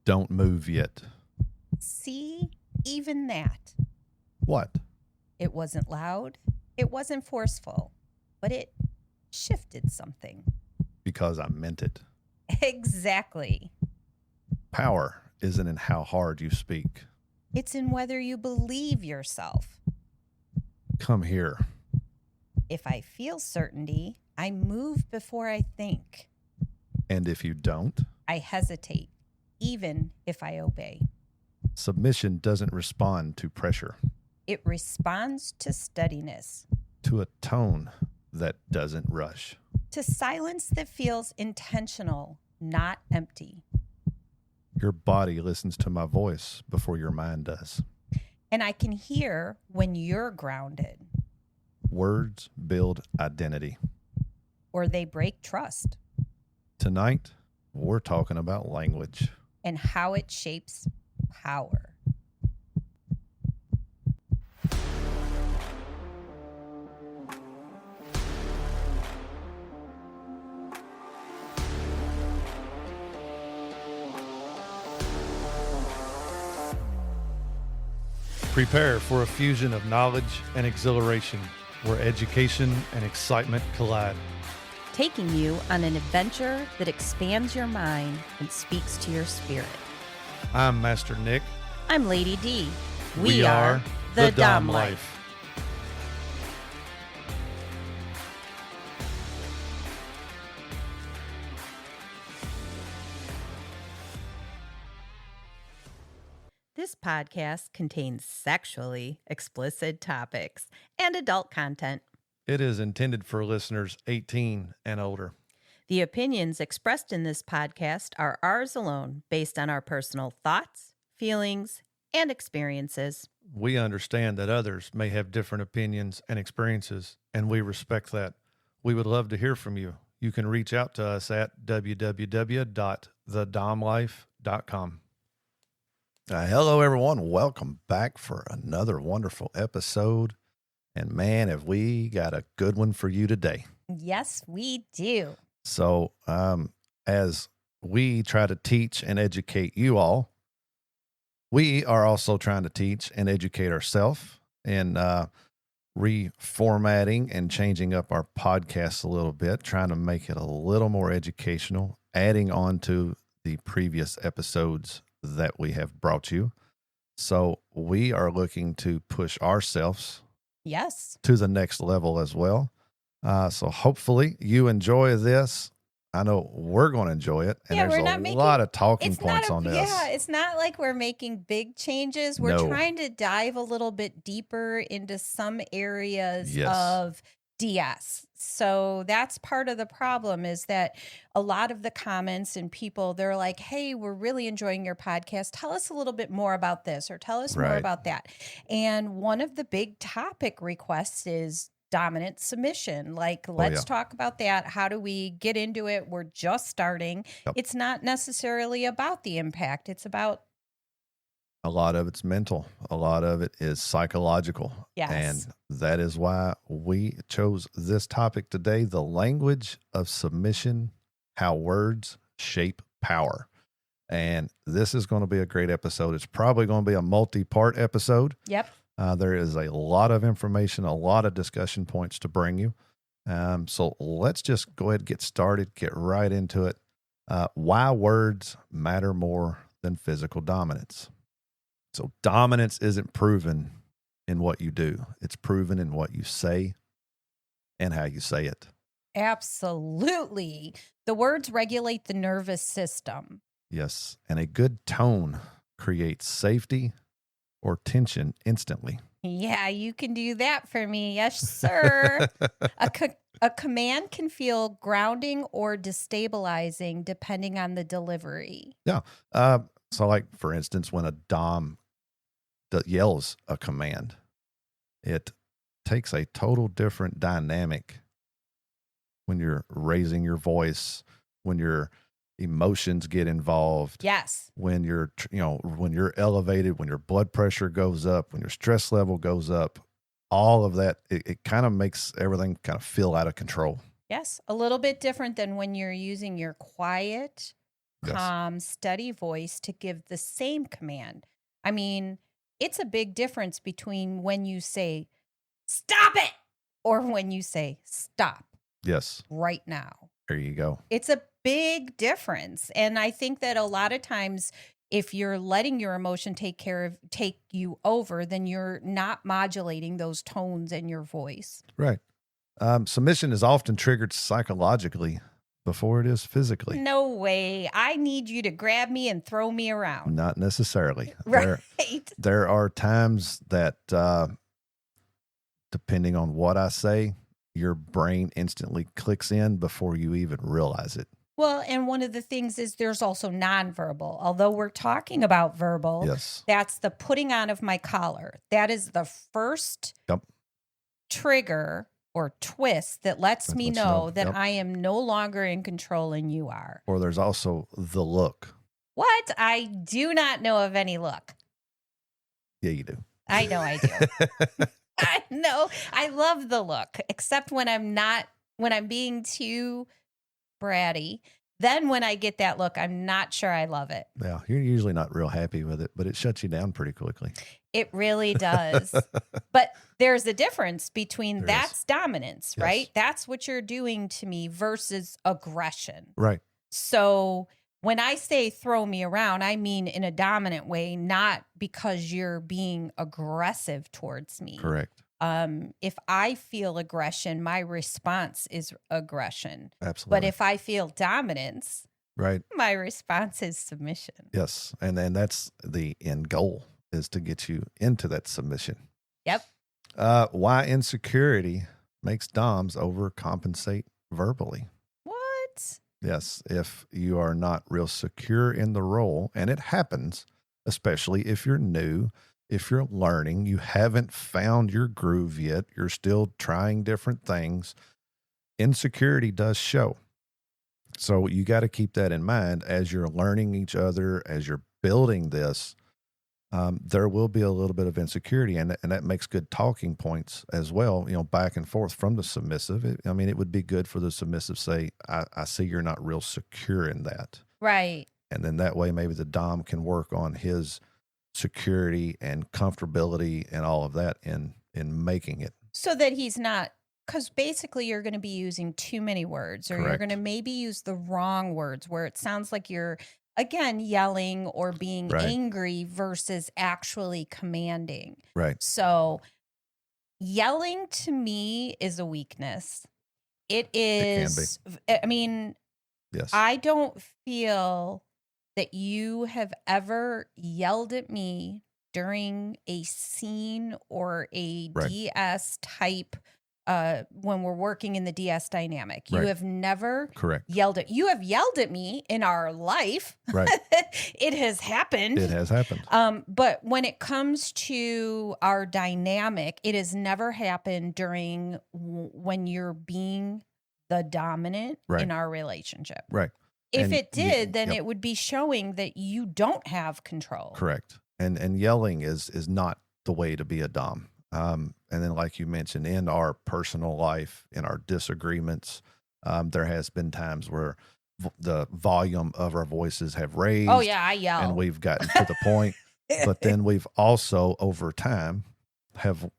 Don't move yet. See, even that. What? It wasn't loud. It wasn't forceful. But it shifted something. Because I meant it. Exactly. Power isn't in how hard you speak. It's in whether you believe yourself. Come here. If I feel certainty, I move before I think. And if you don't, I hesitate, even if I obey. submission doesn't respond to pressure, It responds to steadiness, to a tone that doesn't rush. to silence that feels intentional, not empty. Your body listens to my voice before your mind does. And I can hear when you're grounded, Words build identity. or they break trust, Tonight, we're talking about language. and how it shapes power. Prepare for a fusion of knowledge and exhilaration, where education and excitement collide. Taking you on an adventure that expands your mind and speaks to your spirit. I'm Master Nick. I'm Lady Dee. We are the Dom Life. This podcast contains sexually explicit topics and adult content. It is intended for listeners 18 and older. The opinions expressed in this podcast are ours alone, based on our personal thoughts, feelings, and experiences. We understand that others may have different opinions and experiences, and we respect that. We would love to hear from you. You can reach out to us at www.thedomlife.com. Hello, everyone. Welcome back for another wonderful episode. And man, have we got a good one for you today. Yes, we do. So, as we try to teach and educate you all, we are also trying to teach and educate ourselves in reformatting and changing up our podcast a little bit, trying to make it a little more educational, adding on to the previous episodes that we have brought you. So we are looking to push ourselves Yes. to the next level as well. So hopefully you enjoy this. I know we're going to enjoy it. And Yeah, there's we're a not lot of talking It's points not on this. Yeah, it's not like we're making big changes. We're No. trying to dive a little bit deeper into some areas Yes. of DS. So that's part of the problem, is that a lot of the comments and people, they're like, hey, we're really enjoying your podcast. Tell us a little bit more about this, or tell us more Right. about that. And one of the big topic requests is dominant submission. Like, let's talk about that. How do we get into it? We're just starting. Yep. It's not necessarily about the impact. It's about, A lot of it's mental. A lot of it is psychological. Yes. And that is why we chose this topic today, the language of submission, how words shape power. And this is going to be a great episode. It's probably going to be a multi-part episode. yep. There is a lot of information, a lot of discussion points to bring you. So let's just go ahead and get started, get right into it. Why words matter more than physical dominance. So dominance isn't proven in what you do. It's proven in what you say and how you say it. Absolutely. The words regulate the nervous system. Yes. And a good tone creates safety or tension instantly. Yeah, you can do that for me. Yes, sir. A command can feel grounding or destabilizing depending on the delivery. Yeah. So like, for instance, when a dom yells a command, it takes a total different dynamic when you're raising your voice, when your emotions get involved. Yes. When you're, when you're elevated, when your blood pressure goes up, when your stress level goes up, all of that, it kind of makes everything kind of feel out of control. Yes. A little bit different than when you're using your quiet, Yes. calm, steady voice to give the same command. I mean, it's a big difference between when you say, stop it, or when you say, stop Yes. right now. There you go. It's a big difference. And I think that a lot of times, if you're letting your emotion take you over, then you're not modulating those tones in your voice. Right. Submission is often triggered psychologically before it is physically. No way. I need you to grab me and throw me around. Not necessarily. Right. There are times that, depending on what I say, your brain instantly clicks in before you even realize it. Well, and one of the things is there's also nonverbal. Although we're talking about verbal, Yes. that's the putting on of my collar. That is the first trigger or twist that lets me know that I am no longer in control and you are. Or there's also the look. What? I do not know of any look. Yeah, you do. I know I do. I know. I love the look, except when I'm being too bratty. Then when I get that look, I'm not sure I love it. Yeah, you're usually not real happy with it, but it shuts you down pretty quickly. It really does. But there's a difference between that's dominance, Yes. right? That's what you're doing to me versus aggression. Right. So when I say throw me around, I mean in a dominant way, not because you're being aggressive towards me. Correct. If I feel aggression, my response is aggression. Absolutely. But if I feel dominance, right, my response is submission. Yes. And then that's the end goal, is to get you into that submission. Yep. Why insecurity makes doms overcompensate verbally. What? Yes. If you are not real secure in the role, and it happens, especially if you're new, if you're learning, you haven't found your groove yet, you're still trying different things, insecurity does show. So you got to keep that in mind as you're learning each other, as you're building this. There will be a little bit of insecurity, and that makes good talking points as well, back and forth from the submissive. It would be good for the submissive to say, I see you're not real secure in that. Right. And then that way maybe the dom can work on his security and comfortability and all of that in making it. So that he's not, because basically you're going to be using too many words, or you're going to maybe use the wrong words where it sounds like you're, again, yelling or being angry versus actually commanding. Right. So yelling to me is a weakness. It is. It can be. Yes. I don't feel that you have ever yelled at me during a scene or a DS type when we're working in the DS dynamic. You have never yelled at. You have yelled at me in our life. Right. It has happened. It has happened. But when it comes to our dynamic, it has never happened during when you're being the dominant in our relationship. Right. If it did, then it would be showing that you don't have control. Correct. And yelling is not the way to be a dom. And then, like you mentioned, in our personal life, in our disagreements, there has been times where the volume of our voices have raised. Oh, yeah, I yell. And we've gotten to the point. But then we've also, over time,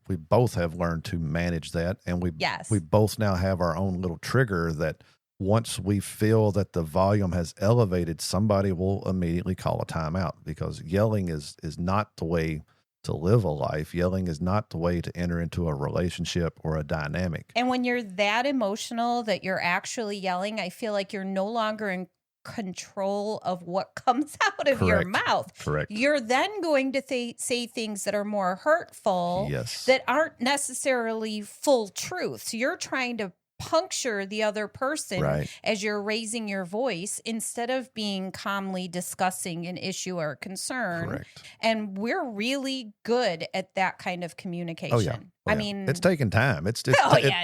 we both have learned to manage that. And we both now have our own little trigger that once we feel that the volume has elevated, somebody will immediately call a timeout, because yelling is not the way to live a life. Yelling is not the way to enter into a relationship or a dynamic. And when you're that emotional that you're actually yelling, I feel like you're no longer in control of what comes out of your mouth. Correct. You're then going to say things that are more hurtful, that aren't necessarily full truth. So you're trying to puncture the other person as you're raising your voice instead of being calmly discussing an issue or concern. Correct. And we're really good at that kind of communication. Oh, yeah. I mean, it's taken time. It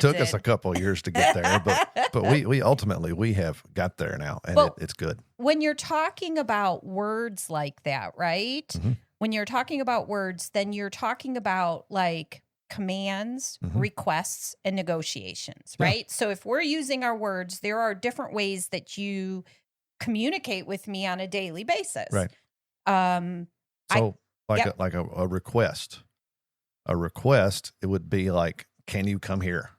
took us a couple of years to get there, but we ultimately have got there now, and it's good. When you're talking about words like that, right? Mm-hmm. When you're talking about words, then you're talking about like commands, requests, and negotiations, right? So if we're using our words, there are different ways that you communicate with me on a daily basis. Right. Um, So yep. like a request. A request, it would be like, can you come here?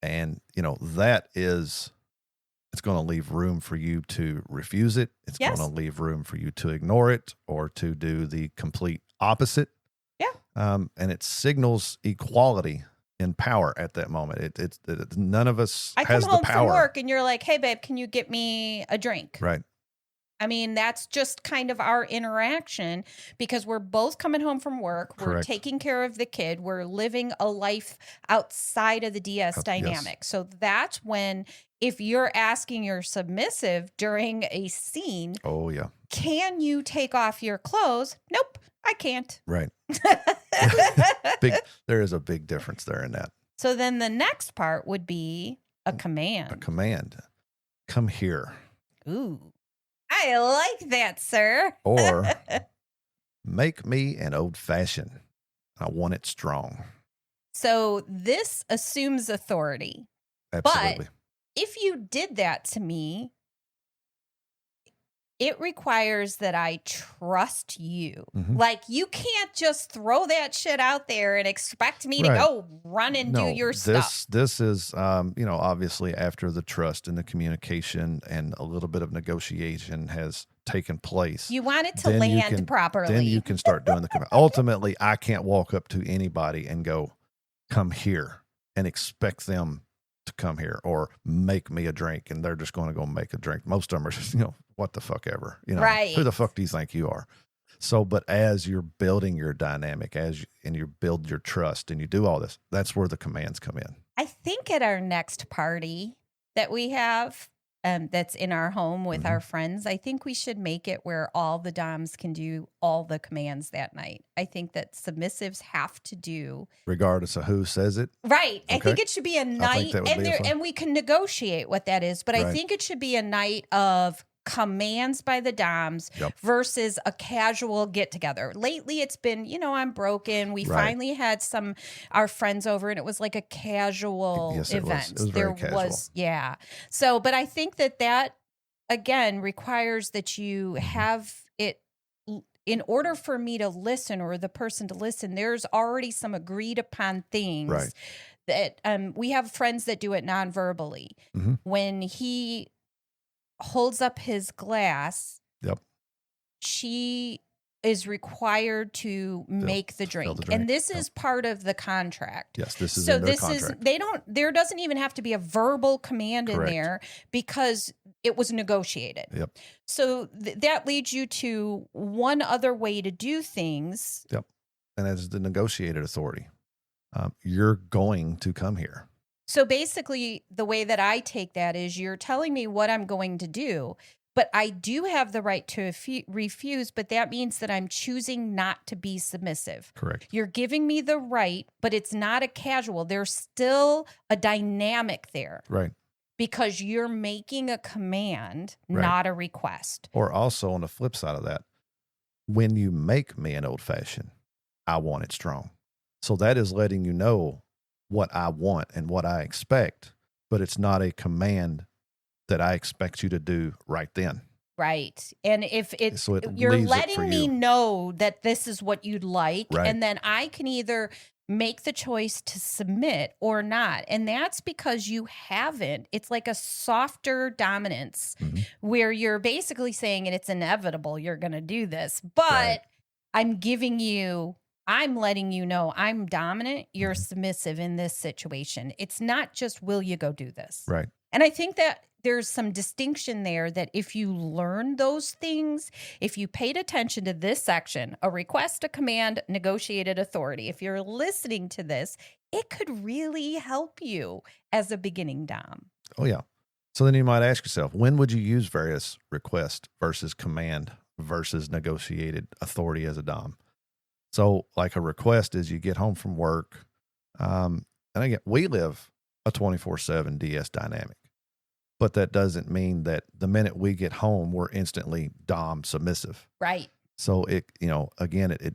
And, that is, it's going to leave room for you to refuse it. It's Yes. going to leave room for you to ignore it or to do the complete opposite. Yeah. And it signals equality in power at that moment. It's none of us I has come the home power. from work and you're like, hey, babe, can you get me a drink? Right. I mean, that's just kind of our interaction because we're both coming home from work. We're Correct. taking care of the kid. We're living a life outside of the DS Yes. dynamic. So that's when, if you're asking your submissive during a scene, Oh, yeah. can you take off your clothes? Nope, I can't. Right. There is a big difference there in that. So then the next part would be a command. A command. Come here. Ooh, I like that, sir. Or make me an old fashioned. I want it strong. So this assumes authority. Absolutely. But if you did that to me, it requires that I trust you. Mhm. Like, you can't just throw that shit out there and expect me to Right. go run and do your stuff. This is, obviously after the trust and the communication and a little bit of negotiation has taken place. You want it to Then you land can- properly. Then you can start doing the command. Ultimately, I can't walk up to anybody and go, come here, and expect them to come here or make me a drink. And they're just going to go make a drink. Most of them are just, what the fuck ever, Right. Who the fuck do you think you are? So, but as you're building your dynamic, and you build your trust and you do all this, that's where the commands come in. I think at our next party that we have, that's in our home with Mhm. our friends, I think we should make it where all the doms can do all the commands that night. I think that submissives have to do. Regardless of who says it. Right. I Okay. think it should be a night, that would be fun. and we can negotiate what that is, but I Right. think it should be a night of commands by the doms Yep. versus a casual get together. Lately it's been, I'm broken. We Right. finally had our friends over and it was like a casual Yes, it was. event. It was very casual. Yeah. So, but I think that again requires that you have it in order for me to listen or the person to listen. There's already some agreed upon things. Right. That we have friends that do it non-verbally. Mhm. When he holds up his glass, Yep. she is required to make the drink. the drink. And this Yep. is part of the contract. Yes, this is So in their this contract. there doesn't even have to be a verbal command Correct. in there because it was negotiated. Yep. So that leads you to one other way to do things. Yep. And that is the negotiated authority. You're going to come here. So basically, the way that I take that is you're telling me what I'm going to do, but I do have the right to refuse, but that means that I'm choosing not to be submissive. Correct. You're giving me the right, but it's not a casual. There's still a dynamic there Right. because you're making a command, Right. not a request. Or also on the flip side of that, when you make me an old fashioned, I want it strong. So that is letting you know what I want and what I expect, but it's not a command that I expect you to do right then. Right. And if So it you're leaves it for letting me you. know that this is what you'd like, Right. and then I can either make the choice to submit or not. And that's because you haven't. It's like a softer dominance Mhm. where you're basically saying, and it's inevitable, you're going to do this, but Right. I'm letting you know I'm dominant, you're Mhm. submissive in this situation. It's not just, will you go do this? Right. And I think that there's some distinction there that if you learn those things, if you paid attention to this section, a request, a command, negotiated authority, if you're listening to this, it could really help you as a beginning dom. Oh, yeah. So then you might ask yourself, when would you use various request versus command versus negotiated authority as a dom? So like a request is you get home from work. And again, we live a 24/7 DS dynamic, but that doesn't mean that the minute we get home, we're instantly dom submissive. Right. So it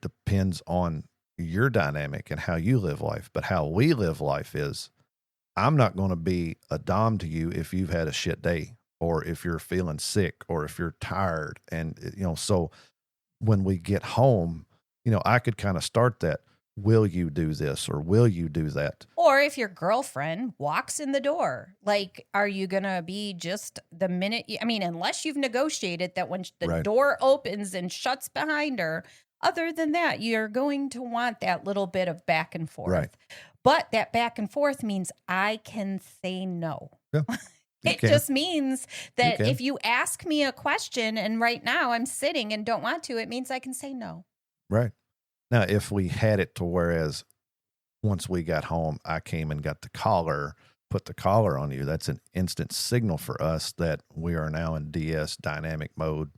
depends on your dynamic and how you live life. But how we live life is, I'm not going to be a dom to you if you've had a shit day or if you're feeling sick, or if you're tired. And, so when we get home, I could kind of start that. Will you do this, or will you do that? Or if your girlfriend walks in the door, like, are you going to be just the minute? Unless you've negotiated that when the door opens and shuts behind her, other than that, you're going to want that little bit of back and forth. Right. But that back and forth means I can say no. Yeah, it just means that if you ask me a question and right now I'm sitting and don't want to, it means I can say no. Right. Now, if we had it to whereas once we got home, I came and got the collar, put the collar on you, that's an instant signal for us that we are now in DS dynamic mode.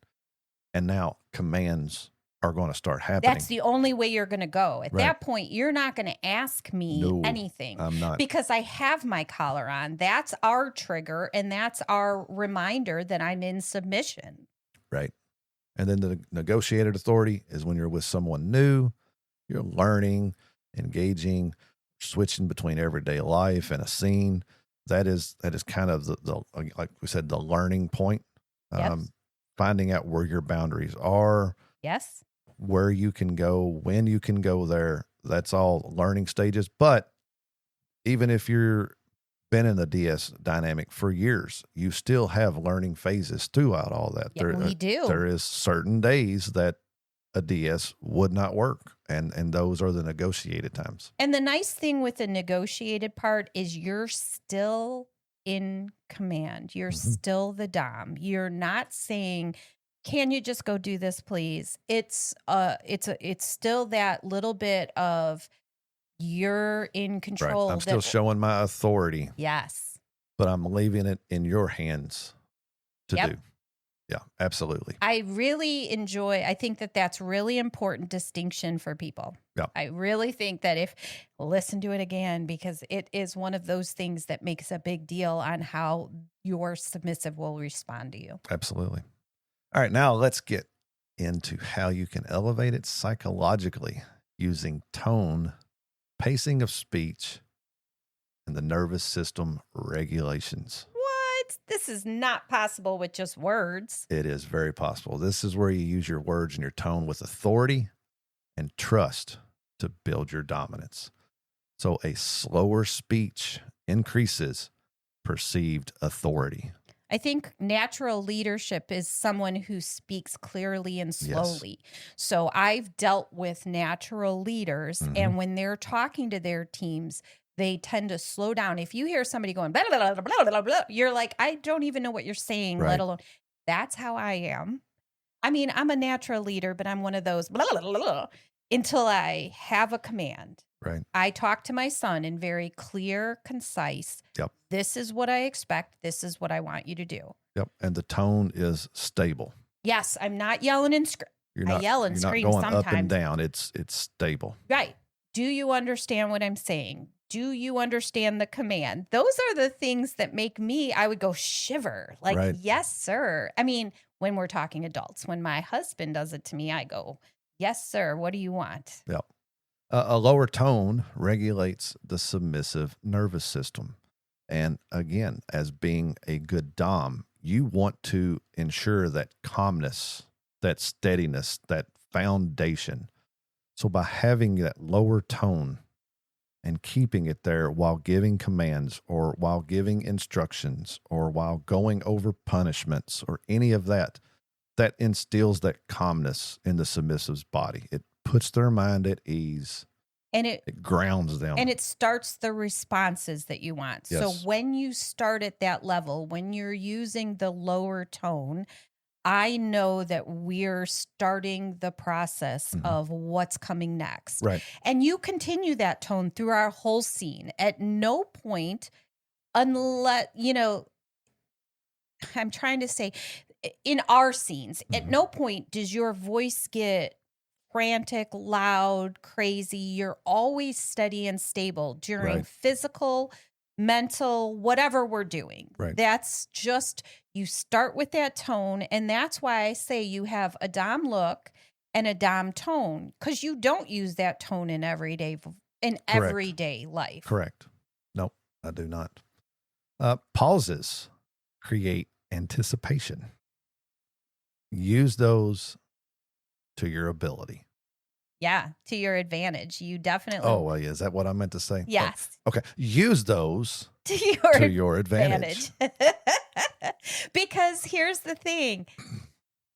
And now commands are going to start happening. That's the only way you're going to go. At that point, you're not going to ask me anything. I'm not. Because I have my collar on. That's our trigger, and that's our reminder that I'm in submission. Right. And then the negotiated authority is when you're with someone new, you're learning, engaging, switching between everyday life and a scene. That is kind of the like we said, the learning point. Yes. Finding out where your boundaries are. Yes. Where you can go, when you can go there. That's all learning stages. But even if you're been in the DS dynamic for years, you still have learning phases throughout all that. Yeah, we do. There is certain days that a DS would not work. And those are the negotiated times. And the nice thing with the negotiated part is you're still in command. You're still the Dom. You're not saying, can you just go do this, please? It's still that little bit of you're in control. Right. I'm still showing my authority. Yes. But I'm leaving it in your hands to do. Yeah, absolutely. I think that that's really important distinction for people. Yeah. I really think that listen to it again, because it is one of those things that makes a big deal on how your submissive will respond to you. Absolutely. All right, now let's get into how you can elevate it psychologically using tone, pacing of speech, and the nervous system regulations. What? This is not possible with just words. It is very possible. This is where you use your words and your tone with authority and trust to build your dominance. So a slower speech increases perceived authority. I think natural leadership is someone who speaks clearly and slowly. Yes. So I've dealt with natural leaders, and when they're talking to their teams, they tend to slow down. If you hear somebody going, blah, blah, blah, blah, blah, blah, you're like, I don't even know what you're saying, let alone. That's how I am. I mean, I'm a natural leader, but I'm one of those blah, blah, blah, blah, until I have a command. Right. I talk to my son in very clear, concise. Yep. This is what I expect. This is what I want you to do. Yep. And the tone is stable. Yes. I'm not yelling and screaming. I yell and scream sometimes. You're not going up and down. It's stable. Right. Do you understand what I'm saying? Do you understand the command? Those are the things that make me, I would go shiver. Like, yes, sir. I mean, when we're talking adults, when my husband does it to me, I go, yes, sir. What do you want? Yep. A lower tone regulates the submissive nervous system. And again, as being a good Dom, you want to ensure that calmness, that steadiness, that foundation. So by having that lower tone and keeping it there while giving commands or while giving instructions or while going over punishments or any of that, that instills that calmness in the submissive's body. It puts their mind at ease. And it grounds them. And it starts the responses that you want. Yes. So when you start at that level, when you're using the lower tone, I know that we're starting the process of what's coming next. Right. And you continue that tone through our whole scene. At no point, unless, I'm trying to say, in our scenes, at no point does your voice get frantic, loud, crazy. You're always steady and stable during physical, mental, whatever we're doing. Right. That's just, you start with that tone. And that's why I say you have a Dom look and a Dom tone, because you don't use that tone in everyday life. Correct. Nope, I do not. Pauses create anticipation. Use those to your ability. Yeah, to your advantage. You definitely. Oh, well, yeah. Is that what I meant to say? Yes. Oh, okay. Use those to your advantage. Because here's the thing.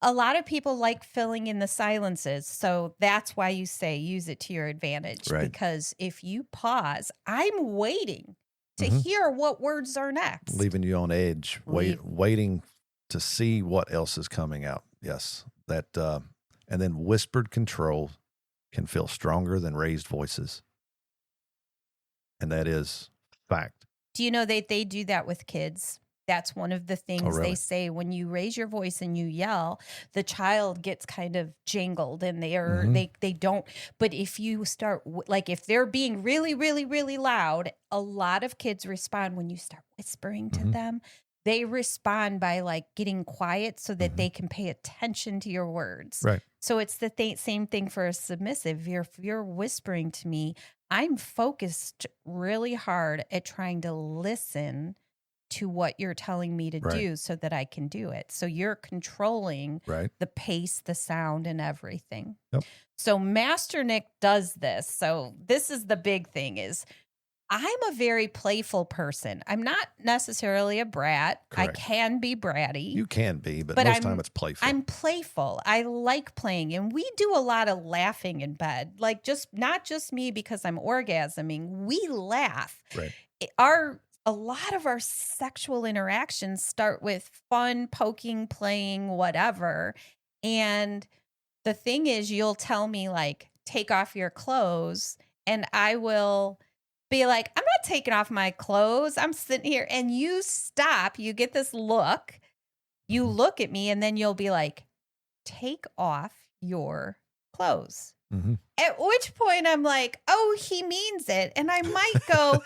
A lot of people like filling in the silences. So that's why you say use it to your advantage. Right. Because if you pause, I'm waiting to hear what words are next. Leaving you on edge, waiting to see what else is coming out. Yes. That, and then whispered control can feel stronger than raised voices. And that is fact. Do you know that they do that with kids? That's one of the things they say when you raise your voice and you yell, the child gets kind of jangled and they don't. But if you start, like if they're being really, really, really loud, a lot of kids respond when you start whispering to them. They respond by like getting quiet so that they can pay attention to your words. Right. So it's the same thing for a submissive. If you're whispering to me, I'm focused really hard at trying to listen to what you're telling me to do so that I can do it. So you're controlling the pace, the sound, and everything. Yep. So Master Nick does this. So this is the big thing is I'm a very playful person. I'm not necessarily a brat. Correct. I can be bratty. You can be, but most of the time it's playful. I'm playful. I like playing. And we do a lot of laughing in bed. Like not just me because I'm orgasming. We laugh. Right. A lot of our sexual interactions start with fun, poking, playing, whatever. And the thing is, you'll tell me like, take off your clothes. And I will be like, I'm not taking off my clothes. I'm sitting here. And you stop. You get this look. You look at me and then you'll be like, take off your clothes. At which point I'm like, oh, he means it. And I might go,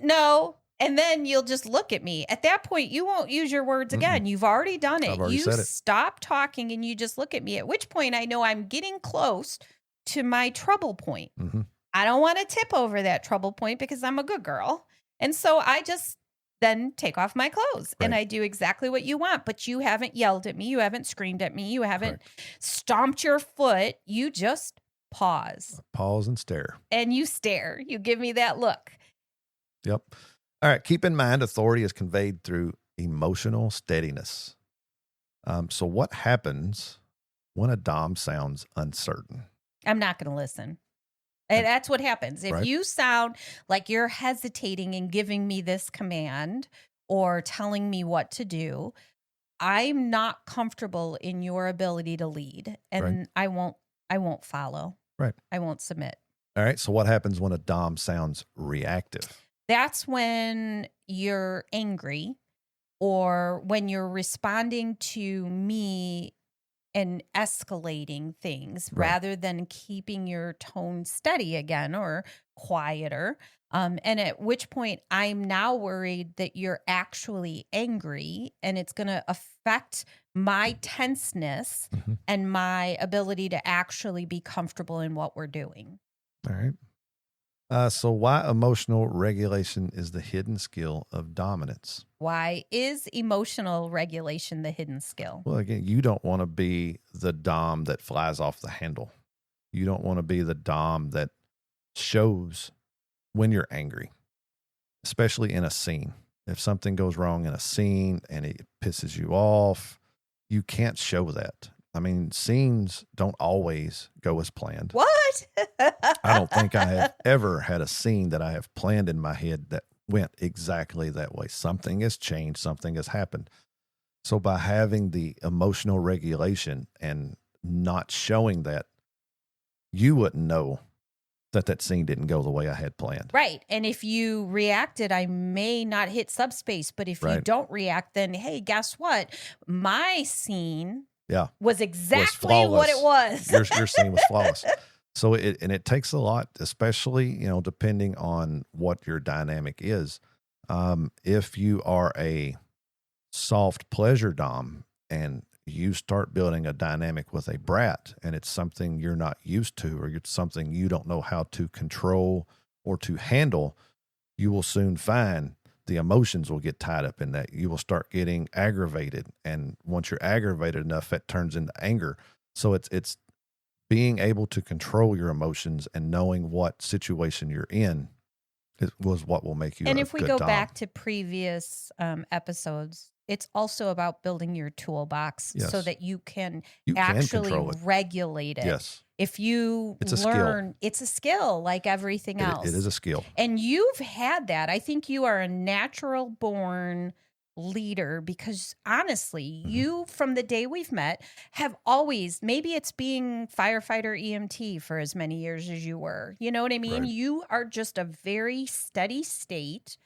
no. And then you'll just look at me. At that point, you won't use your words again. You've already done it. I've already said it. Stop talking and you just look at me, at which point I know I'm getting close to my trouble point. I don't want to tip over that trouble point because I'm a good girl. And so I just then take off my clothes and I do exactly what you want. But you haven't yelled at me. You haven't screamed at me. You haven't stomped your foot. You just pause. Pause and stare. And you stare. You give me that look. Yep. All right. Keep in mind, authority is conveyed through emotional steadiness. So what happens when a dom sounds uncertain? I'm not going to listen. And that's what happens. If you sound like you're hesitating in giving me this command or telling me what to do, I'm not comfortable in your ability to lead, and I won't follow. Right. I won't submit. All right. So what happens when a dom sounds reactive? That's when you're angry or when you're responding to me and escalating things rather than keeping your tone steady again or quieter. And at which point I'm now worried that you're actually angry and it's going to affect my tenseness and my ability to actually be comfortable in what we're doing. All right. So why emotional regulation is the hidden skill of dominance? Why is emotional regulation the hidden skill? Well, again, you don't want to be the dom that flies off the handle. You don't want to be the dom that shows when you're angry, especially in a scene. If something goes wrong in a scene and it pisses you off, you can't show that. I mean, scenes don't always go as planned. What? I don't think I have ever had a scene that I have planned in my head that went exactly that way. Something has changed. Something has happened. So by having the emotional regulation and not showing that, you wouldn't know that scene didn't go the way I had planned. Right. And if you reacted, I may not hit subspace. But if you don't react, then, hey, guess what? My scene was exactly what it was. Your scene was flawless. So it takes a lot, especially, depending on what your dynamic is. If you are a soft pleasure dom and you start building a dynamic with a brat and it's something you're not used to, or it's something you don't know how to control or to handle, you will soon find the emotions will get tied up in that. You will start getting aggravated. And once you're aggravated enough, that turns into anger. So it's being able to control your emotions and knowing what situation you're in was what will make you And a if we good go dom. back to previous episodes, it's also about building your toolbox so Yes. that you can You actually can control it. regulate it. Yes. If you It's a learn, skill. it's a skill like everything else. It is a skill. And you've had that. I think you are a natural born leader because honestly, you, from the day we've met, have always, maybe it's being firefighter EMT for as many years as you were. You know what I mean? Right. You are just a very steady state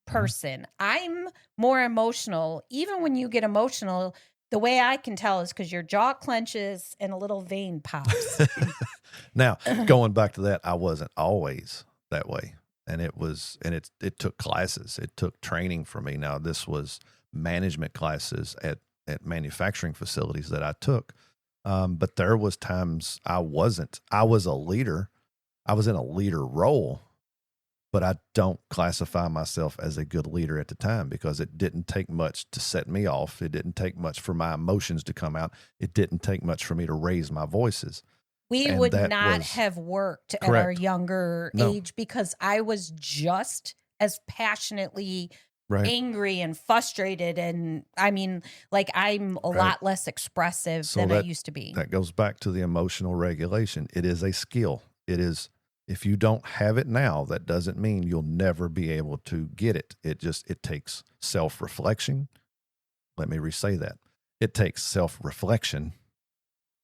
person. I'm more emotional. Even when you get emotional, the way I can tell is because your jaw clenches and a little vein pops. Now, going back to that, I wasn't always that way. And it took classes. It took training for me. Now, this was management classes at manufacturing facilities that I took. But there was times I wasn't. I was a leader. I was in a leader role, but I don't classify myself as a good leader at the time because it didn't take much to set me off. It didn't take much for my emotions to come out. It didn't take much for me to raise my voices. We And would that not was- have worked at Correct. our younger No. age because I was just as passionately Right. angry and frustrated. And I mean, like I'm a Right. lot less expressive So than I that- used to be. That goes back to the emotional regulation. It is a skill. It is, if you don't have it now, that doesn't mean you'll never be able to get it. It takes self-reflection. Let me re-say that. It takes self-reflection.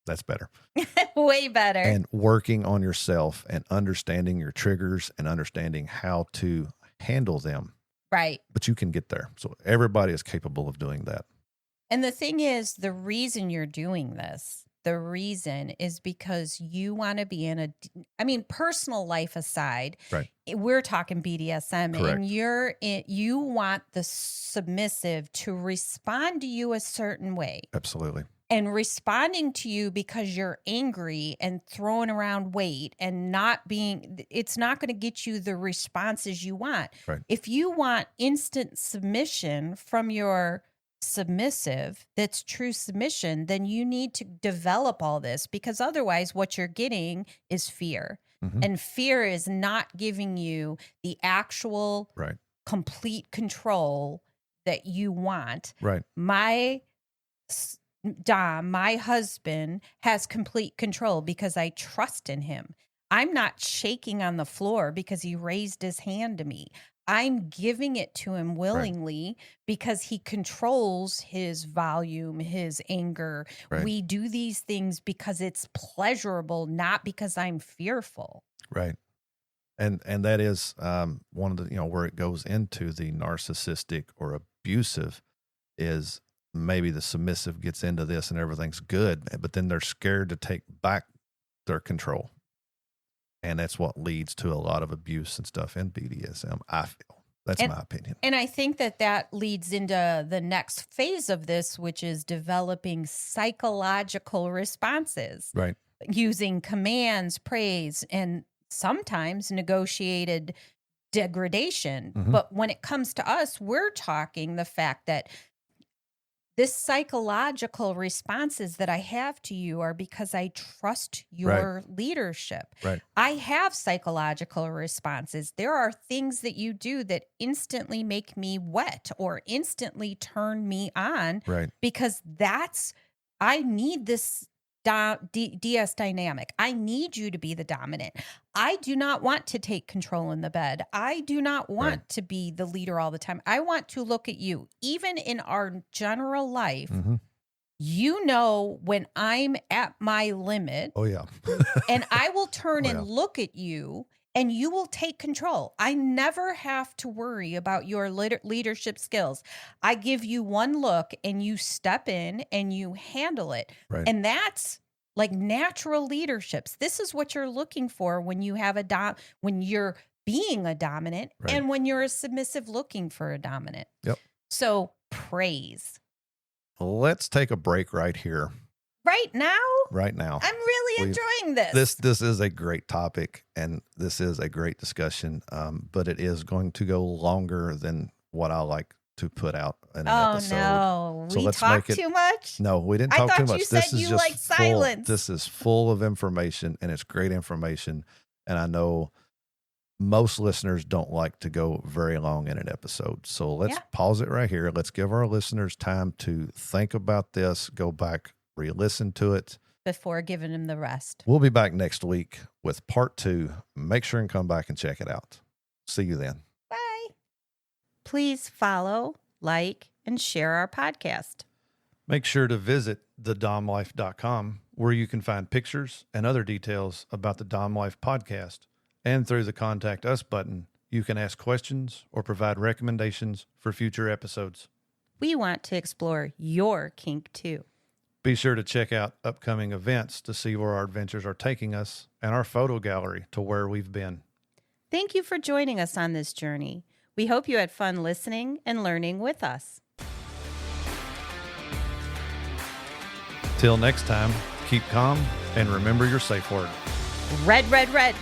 That's better. Way better. And working on yourself and understanding your triggers and understanding how to handle them. Right. But you can get there. So everybody is capable of doing that. And the thing is, the reason you're doing this, the reason is because you want to be in personal life aside, Right. we're talking BDSM Correct. and you want the submissive to respond to you a certain way. Absolutely. And responding to you because you're angry and throwing around weight and it's not going to get you the responses you want. Right. If you want instant submission from your submissive, that's true submission, then you need to develop all this because otherwise what you're getting is fear. Mhm. And fear is not giving you the actual Right. complete control that you want. Right. My husband has complete control because I trust in him. I'm not shaking on the floor because he raised his hand to me. I'm giving it to him willingly because he controls his volume, his anger. Right. We do these things because it's pleasurable, not because I'm fearful. Right. And that is one of the, where it goes into the narcissistic or abusive is maybe the submissive gets into this and everything's good, but then they're scared to take back their control. And that's what leads to a lot of abuse and stuff in BDSM, I feel. That's my opinion. And I think that leads into the next phase of this, which is developing psychological responses. Right. Using commands, praise, and sometimes negotiated degradation. Mhm. But when it comes to us, we're talking the fact that this psychological responses that I have to you are because I trust your leadership. Right. I have psychological responses. There are things that you do that instantly make me wet or instantly turn me on Right. because I need this DS dynamic. I need you to be the dominant. I do not want to take control in the bed. I do not want to be the leader all the time. I want to look at you. Even in our general life, Mhm. you know when I'm at my limit Oh, yeah. and I will turn Oh, and look at you and you will take control. I never have to worry about your leadership skills. I give you one look and you step in and you handle it. Right. And that's like natural leaderships. This is what you're looking for when you have when you're being a dominant Right. and when you're a submissive looking for a dominant. Yep. So praise. Let's take a break right here, Right now, right now. I'm really enjoying this. This is a great topic and this is a great discussion, but it is going to go longer than what I like to put out in an Oh episode. no, So we let's talk make it- too much. No, we didn't I talk too thought much. you This said is you just like full. silence. This is full of information, and it's great information. And I know most listeners don't like to go very long in an episode. So let's pause it right here. Let's give our listeners time to think about this, go back, re-listen to it Before giving him the rest. We'll be back next week with part 2. Make sure and come back and check it out. See you then. Bye. Please follow, like, and share our podcast. Make sure to visit thedomlife.com, where you can find pictures and other details about the Dom Life podcast. And through the Contact Us button, you can ask questions or provide recommendations for future episodes. We want to explore your kink too. Be sure to check out upcoming events to see where our adventures are taking us and our photo gallery to where we've been. Thank you for joining us on this journey. We hope you had fun listening and learning with us. Till next time, keep calm and remember your safe word. Red, red, red.